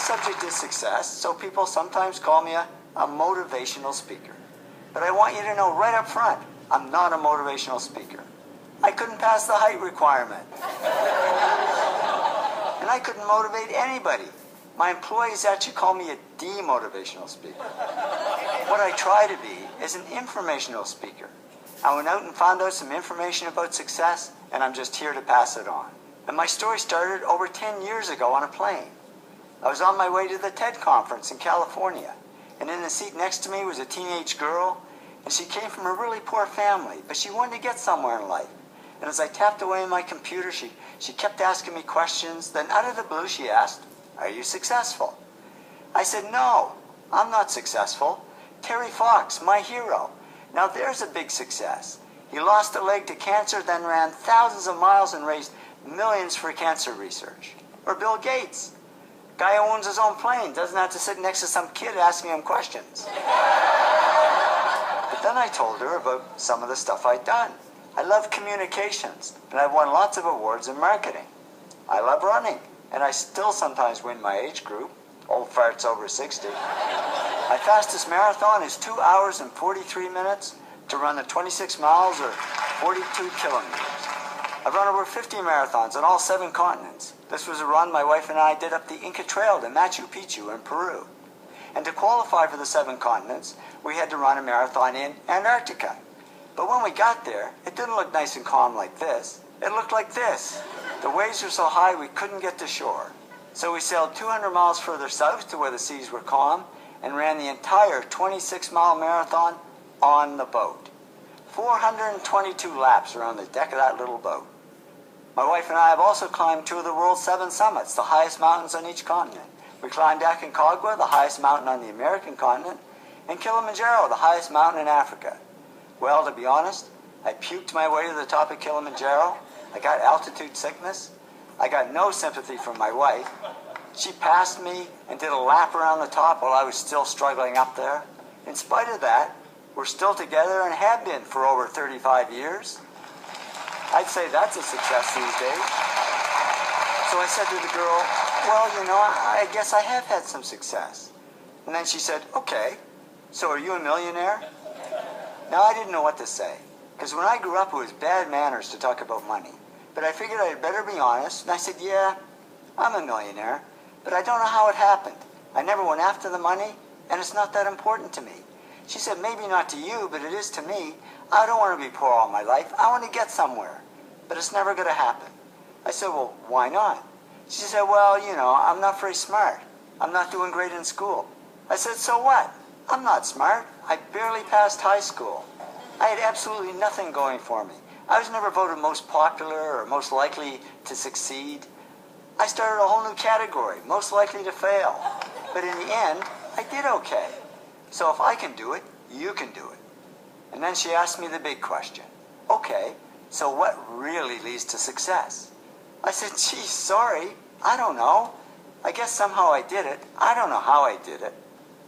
subject is success, so people sometimes call me a motivational speaker. But I want you to know right up front, I'm not a motivational speaker. I couldn't pass the height requirement. And I couldn't motivate anybody. My employees actually call me a demotivational speaker. What I try to be is an informational speaker. I went out and found out some information about success, and I'm just here to pass it on. And my story started over 10 years ago on a plane. I was on my way to the TED conference in California, and in the seat next to me was a teenage girl, and she came from a really poor family, but she wanted to get somewhere in life. And as I tapped away on my computer, she kept asking me questions. Then out of the blue, she asked, "Are you successful?" I said, "No, I'm not successful. Terry Fox, my hero. Now there's a big success. He lost a leg to cancer, then ran thousands of miles and raised millions for cancer research." Or Bill Gates. Guy who owns his own plane, doesn't have to sit next to some kid asking him questions. But then I told her about some of the stuff I'd done. I love communications, and I've won lots of awards in marketing. I love running, and I still sometimes win my age group, old farts over 60. My fastest marathon is 2 hours and 43 minutes to run the 26 miles or 42 kilometers. I've run over 50 marathons on all 7 continents. This was a run my wife and I did up the Inca Trail to Machu Picchu in Peru. And to qualify for the 7 continents, we had to run a marathon in Antarctica. But when we got there, it didn't look nice and calm like this. It looked like this. The waves were so high we couldn't get to shore. So we sailed 200 miles further south to where the seas were calm and ran the entire 26-mile marathon on the boat. 422 laps around the deck of that little boat. My wife and I have also climbed 2 of the world's 7 summits, the highest mountains on each continent. We climbed Aconcagua, the highest mountain on the American continent, and Kilimanjaro, the highest mountain in Africa. Well, to be honest, I puked my way to the top of Kilimanjaro. I got altitude sickness. I got no sympathy from my wife. She passed me and did a lap around the top while I was still struggling up there. In spite of that, we're still together and have been for over 35 years. I'd say that's a success these days. So I said to the girl, "Well, you know, I guess I have had some success." And then she said, "Okay, so are you a millionaire?" Now, I didn't know what to say, because when I grew up, it was bad manners to talk about money. But I figured I'd better be honest, and I said, "Yeah, I'm a millionaire, but I don't know how it happened. I never went after the money, and it's not that important to me." She said, "Maybe not to you, but it is to me. I don't want to be poor all my life. I want to get somewhere, but it's never going to happen." I said, "Well, why not?" She said, "Well, you know, I'm not very smart. I'm not doing great in school." I said, "So what? I'm not smart. I barely passed high school. I had absolutely nothing going for me. I was never voted most popular or most likely to succeed. I started a whole new category, most likely to fail. But in the end, I did okay. So if I can do it, you can do it." And then she asked me the big question. "Okay, so what really leads to success?" I said, "Gee, sorry, I don't know. I guess somehow I did it. I don't know how I did it."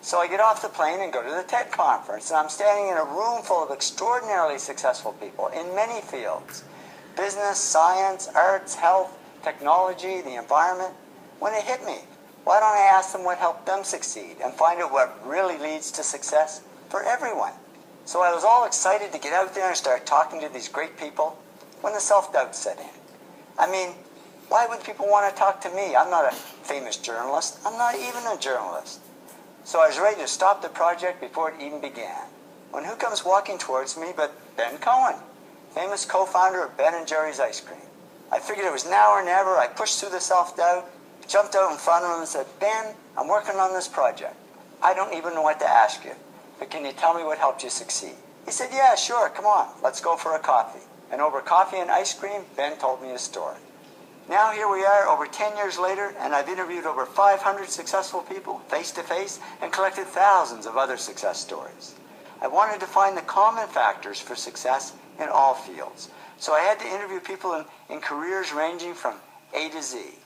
So I get off the plane and go to the TED conference, and I'm standing in a room full of extraordinarily successful people in many fields: business, science, arts, health, technology, the environment. When it hit me, why don't I ask them what helped them succeed and find out what really leads to success for everyone? So I was all excited to get out there and start talking to these great people when the self-doubt set in. I mean, why would people want to talk to me? I'm not a famous journalist. I'm not even a journalist. So I was ready to stop the project before it even began. When who comes walking towards me but Ben Cohen, famous co-founder of Ben & Jerry's Ice Cream. I figured it was now or never. I pushed through the self-doubt, jumped out in front of him and said, "Ben, I'm working on this project. I don't even know what to ask you, but can you tell me what helped you succeed?" He said, "Yeah, sure, come on, let's go for a coffee." And over coffee and ice cream, Ben told me his story. Now here we are over 10 years later, and I've interviewed over 500 successful people face-to-face and collected thousands of other success stories. I wanted to find the common factors for success in all fields. So I had to interview people in careers ranging from A to Z.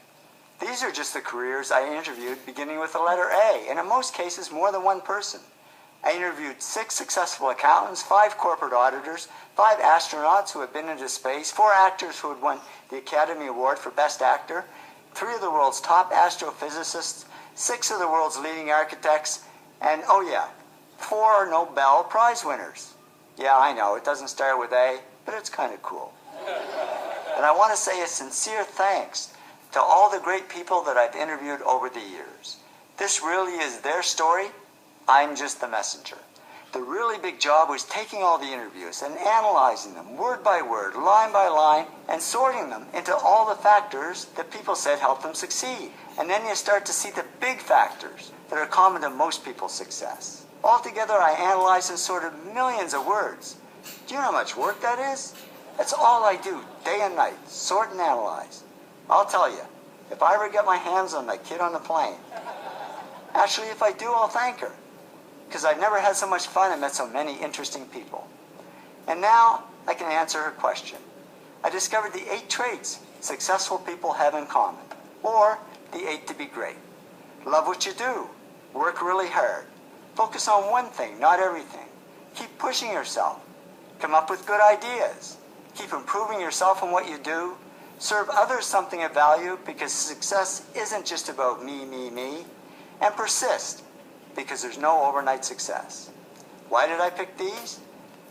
These are just the careers I interviewed, beginning with the letter A, and in most cases more than one person. I interviewed 6 successful accountants, 5 corporate auditors, 5 astronauts who had been into space, 4 actors who had won the Academy Award for Best Actor, 3 of the world's top astrophysicists, 6 of the world's leading architects, and oh yeah, 4 Nobel Prize winners. Yeah, I know, it doesn't start with A, but it's kind of cool. And I want to say a sincere thanks to all the great people that I've interviewed over the years. This really is their story. I'm just the messenger. The really big job was taking all the interviews and analyzing them word by word, line by line, and sorting them into all the factors that people said helped them succeed. And then you start to see the big factors that are common to most people's success. Altogether, I analyzed and sorted millions of words. Do you know how much work that is? That's all I do, day and night, sort and analyze. I'll tell you, if I ever get my hands on that kid on the plane, actually, if I do, I'll thank her, because I've never had so much fun and met so many interesting people. And now I can answer her question. I discovered the 8 traits successful people have in common, or the 8 to be great. Love what you do. Work really hard. Focus on one thing, not everything. Keep pushing yourself. Come up with good ideas. Keep improving yourself in what you do. Serve others something of value, because success isn't just about me, me, me. And persist, because there's no overnight success. Why did I pick these?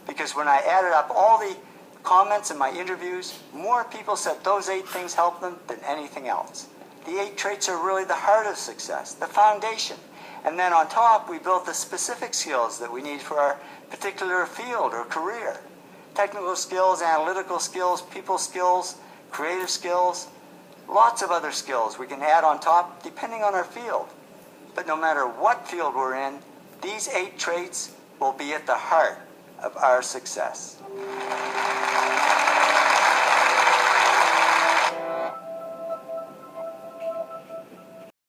Because when I added up all the comments in my interviews, more people said those 8 things helped them than anything else. The 8 traits are really the heart of success, the foundation. And then on top, we built the specific skills that we need for our particular field or career. Technical skills, analytical skills, people skills, creative skills, lots of other skills we can add on top depending on our field. But no matter what field we're in, these 8 traits will be at the heart of our success.